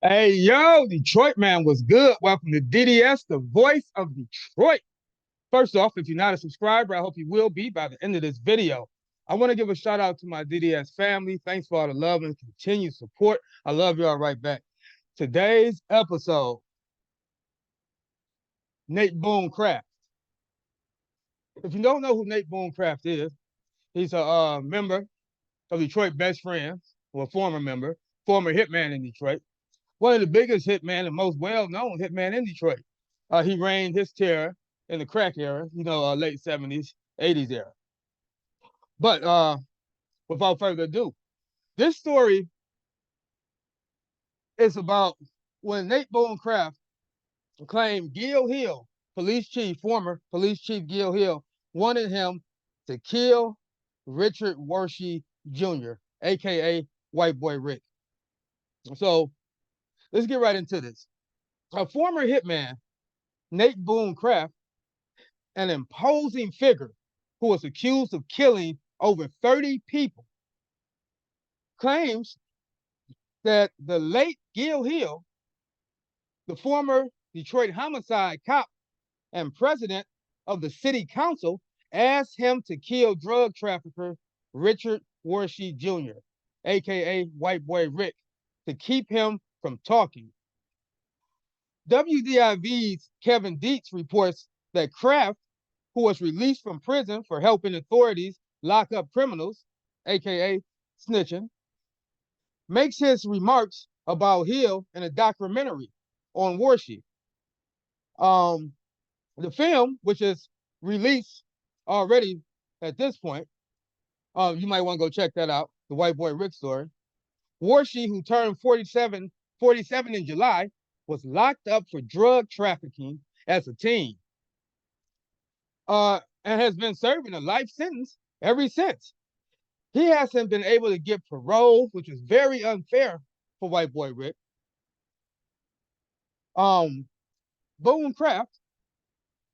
Hey, yo, Detroit man was good. Welcome to DDS, the voice of Detroit. First off, if you're not a subscriber, I hope you will be by the end of this video. I want to give a shout out to my DDS family. Thanks for all the love and continued support. I love y'all right back. Today's episode, Nate Boone Craft. If you don't know who Nate Boone Craft is, he's a member of Detroit Best Friends, or a former member, former hitman in Detroit. One of the biggest hitman and most well-known hitman in Detroit. He reigned his terror in the crack era, late 70s, 80s era. But without further ado, this story is about when Nate Boone Craft claimed Gill Hill, former police chief Gill Hill, wanted him to kill Richard Worshey Jr., aka White Boy Rick. So let's get right into this. A former hitman, Nate Boone Craft, an imposing figure who was accused of killing over 30 people, claims that the late Gill Hill, the former Detroit homicide cop and president of the city council, asked him to kill drug trafficker Richard Worshey Jr., aka White Boy Rick, to keep him from talking. WDIV's Kevin Dietz reports that Kraft, who was released from prison for helping authorities lock up criminals, aka snitching, makes his remarks about Hill in a documentary on Worshey. Um, the film, which is released already at this point, you might want to go check that out, the White Boy Rick story. Worshey, who turned 47 in July, was locked up for drug trafficking as a teen. And has been serving a life sentence ever since. He hasn't been able to get parole, which is very unfair for White Boy Rick. Boone Craft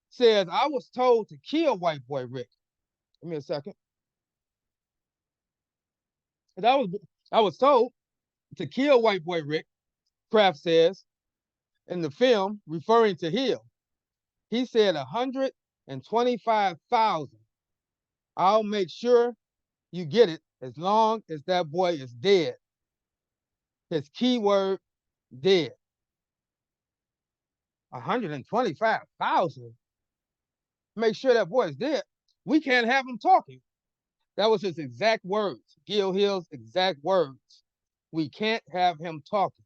says, I was told to kill White Boy Rick. Give me a second. I was told to kill White Boy Rick, Craft says in the film, referring to Hill. He said 125,000. I'll make sure you get it as long as that boy is dead. His keyword, dead. 125,000. Make sure that boy is dead. We can't have him talking. That was his exact words. Gill Hill's exact words. We can't have him talking,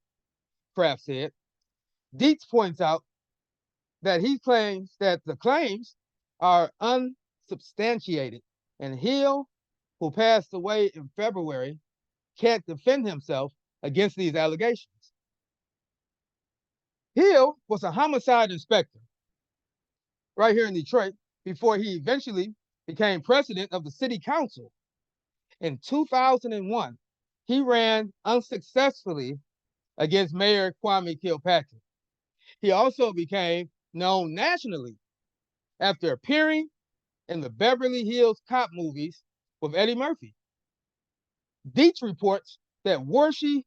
Kraft said. Dietz points out that he claims that the claims are unsubstantiated, and Hill, who passed away in February, can't defend himself against these allegations. Hill was a homicide inspector right here in Detroit before he eventually became president of the city council. In 2001, he ran unsuccessfully against Mayor Kwame Kilpatrick. He also became known nationally after appearing in the Beverly Hills Cop movies with Eddie Murphy. Dietz reports that Worshey,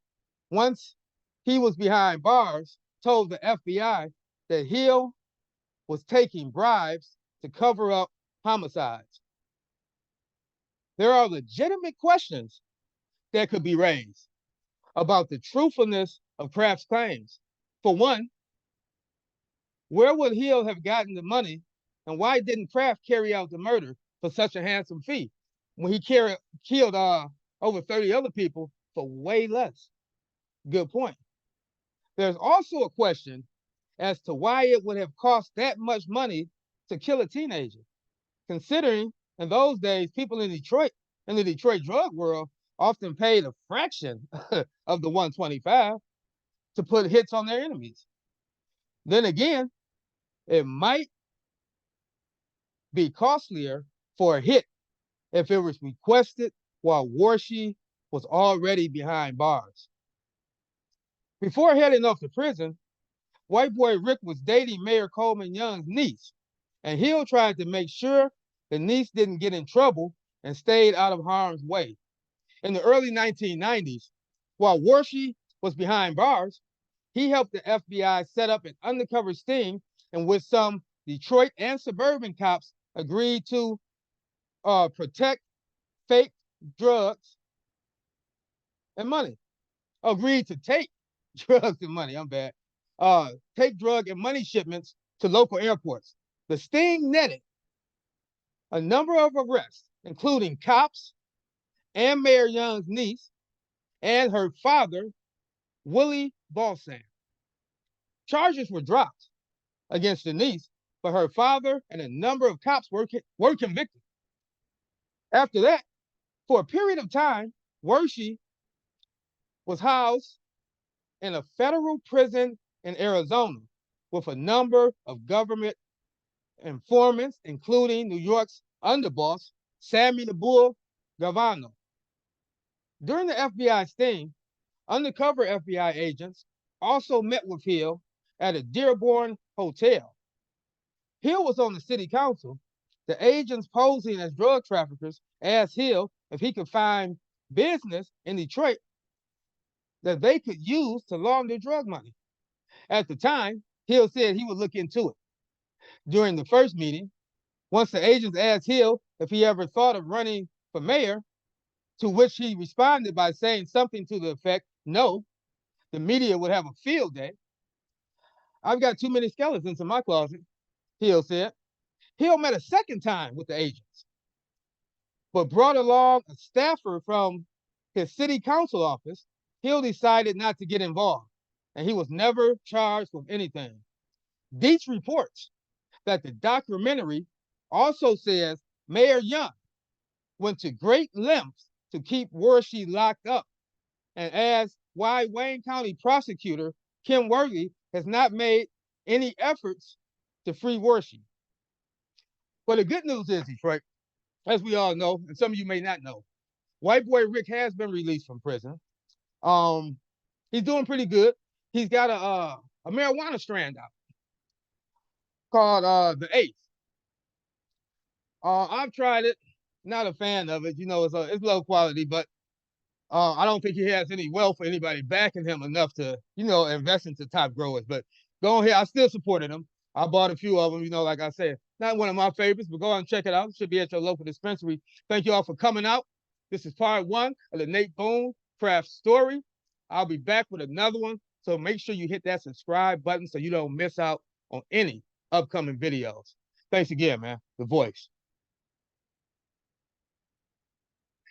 once he was behind bars, told the FBI that Hill was taking bribes to cover up homicides. There are legitimate questions that could be raised about the truthfulness of Kraft's claims. For one, where would Hill have gotten the money, and why didn't Kraft carry out the murder for such a handsome fee when he killed over 30 other people for way less? Good point. There's also a question as to why it would have cost that much money to kill a teenager, considering in those days, people in Detroit, in the Detroit drug world, often paid a fraction of the 125 to put hits on their enemies. Then again, it might be costlier for a hit if it was requested while Worshey was already behind bars. Before heading off to prison, White Boy Rick was dating Mayor Coleman Young's niece, and Hill tried to make sure the niece didn't get in trouble and stayed out of harm's way. In the early 1990s, while Worshey was behind bars, he helped the FBI set up an undercover sting in which some Detroit and suburban cops agreed to protect fake drugs and money. Agreed to take drugs and money. I'm bad. Take drug and money shipments to local airports. The sting netted a number of arrests, including cops and Mayor Young's niece and her father, Willie Balsam. Charges were dropped against the niece, but her father and a number of cops were convicted. After that, for a period of time, Wershey was housed in a federal prison in Arizona with a number of government informants, including New York's underboss, Sammy the Bull Gavano. During the FBI sting, undercover FBI agents also met with Hill at a Dearborn hotel. Hill was on the city council. The agents posing as drug traffickers asked Hill if he could find business in Detroit that they could use to launder drug money. At the time, Hill said he would look into it. During the first meeting, once the agents asked Hill if he ever thought of running for mayor, to which he responded by saying something to the effect, no, the media would have a field day. I've got too many skeletons in my closet, Hill said. Hill met a second time with the agents, but brought along a staffer from his city council office. Hill decided not to get involved, and he was never charged with anything. Dietz reports that the documentary also says Mayor Young went to great lengths to keep Wershey locked up, and asks why Wayne County prosecutor Kim Worley has not made any efforts to free Wershey. But the good news is, Detroit, as we all know, and some of you may not know, white boy Rick has been released from prison. He's doing pretty good. He's got a marijuana strand out called the Eighth. I've tried it, not a fan of it. You know, it's low quality, but I don't think he has any wealth or anybody backing him enough to, invest into top growers. But go ahead, I still supported him. I bought a few of them, like I said, not one of my favorites, but go out and check it out. It should be at your local dispensary. Thank you all for coming out. This is part 1 of the Nate Boone Craft Story. I'll be back with another one. So make sure you hit that subscribe button so you don't miss out on any upcoming videos. Thanks again, man. The Voice.